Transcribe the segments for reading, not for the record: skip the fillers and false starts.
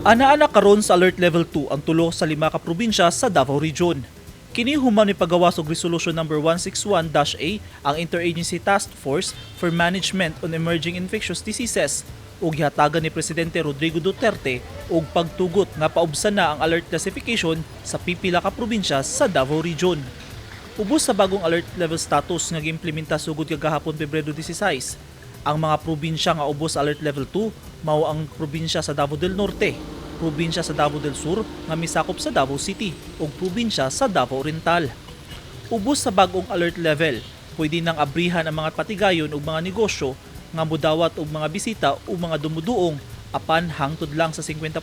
Ana-ana karon sa Alert Level 2 ang tulo sa 5 ka probinsya sa Davao Region. Kini human ni pagawas og Resolution number 161-A ang Interagency Task Force for Management on Emerging Infectious Diseases ug gihatagan ni Presidente Rodrigo Duterte og pagtugot nga paubsan na ang alert classification sa pipila ka probinsya sa Davao Region. Ubos sa bagong alert level status nga giimplementa sugod kagahapon Pebrero 16, ang mga probinsya nga ubos sa alert level 2 mao ang probinsya sa Davao del Norte, probinsya sa Davao del Sur nga misakop sa Davao City ug probinsya sa Davao Oriental. Ubos sa bagong alert level, pwede nang abrihan ang mga patigayon ug mga negosyo nga mudawat og mga bisita o mga dumuduong apan hangtod lang sa 50%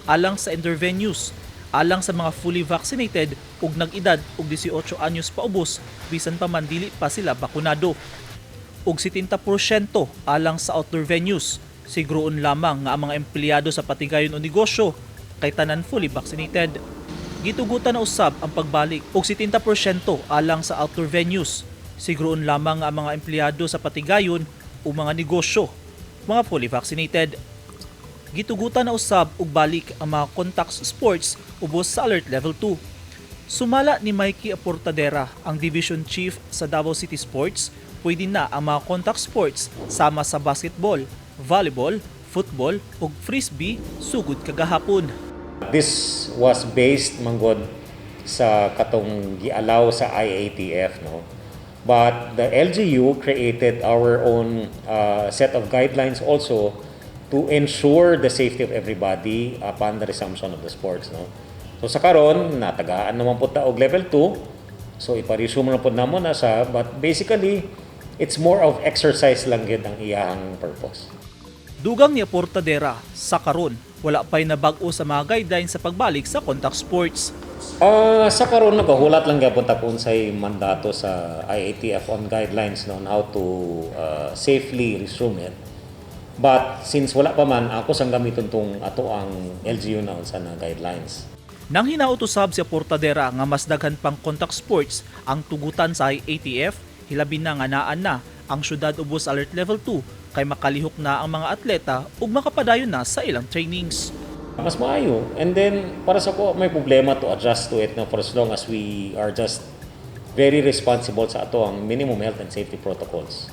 alang sa indoor venues, alang sa mga fully vaccinated ug nag-edad og 18 anyos paubos bisan pa man dili pa sila bakunado. Ug 70% alang sa outdoor venues, siguroon lamang nga ang mga empleyado sa patigayon o negosyo kay tanan fully vaccinated. Gitugutan na usab ang pagbalik og 70% alang sa outdoor venues, siguroon lamang nga ang mga empleyado sa patigayon o mga negosyo, mga fully vaccinated. Gitugutan na usab og balik ang mga contact sports ubos sa alert level 2. Sumala ni Mikey Aportadera, ang Division Chief sa Davao City Sports, pwede na ang mga contact sports sama sa basketball, volleyball, football ug frisbee sugod kagahapon. This was based manggod sa katong gialaw sa IATF, no. But the LGU created our own set of guidelines also to ensure the safety of everybody upon the resumption of the sports, no. So sa karon natagaan naman po ta og level 2. So ipa-resume na po namo na sa, but basically it's more of exercise lang gyud ang iyang purpose. Dugang ni Aportadera, sa karon wala pay nabag-o sa mga guidelines sa pagbalik sa contact sports. Sa karon nagahulat lang gyapon ta kung say mandato sa IATF on guidelines on how to safely resume it. But since wala pa man, ako sang gamiton tong ato ang LGU na unsa na guidelines. Nang hinaut usab si Aportadera nga mas daghan pang contact sports ang tugutan sa IATF, hilabi na nga naan na ang syudad ubos alert level 2 kay makalihok na ang mga atleta ug makapadayon na sa ilang trainings. Mas maayo. And then, para sa ko, may problema to adjust to it na for as long as we are just very responsible sa ato ang minimum health and safety protocols.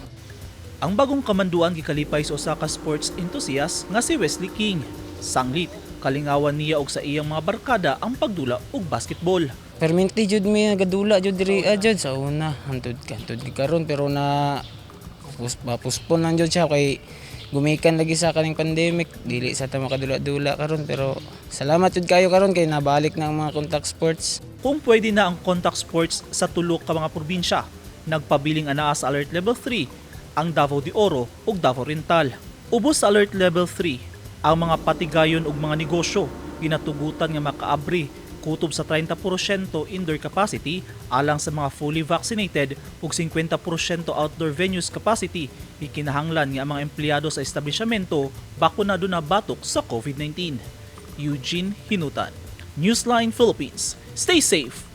Ang bagong kamanduan gikalipay sa usa ka sports enthusiast nga si Wesley King. Sanglit, kalingawan niya og sa iyang mga barkada ang pagdula og basketball. Perminti jud mi gadula jud diri jud sa una hantud karon pero na puspon lang jud siya kay gumikan lagi sa kaning pandemic, dili sa ta makadula-dula karon pero salamat jud kayo karon kay nabalik na ang mga contact sports. Kung pwede na ang contact sports sa tulo ka mga probinsya, nagpabiling anaa sa alert level 3 ang Davao de Oro ug Davao Oriental. Ubos sa alert level 3 ang mga patigayon ug mga negosyo ginatugutan nga makaabri kutob sa 30% indoor capacity alang sa mga fully vaccinated ug 50% outdoor venues capacity. Ikinahanglan nga ang mga empleyado sa establishmento bakunado na batok sa COVID-19. Eugene Hinutan, Newsline Philippines. Stay safe!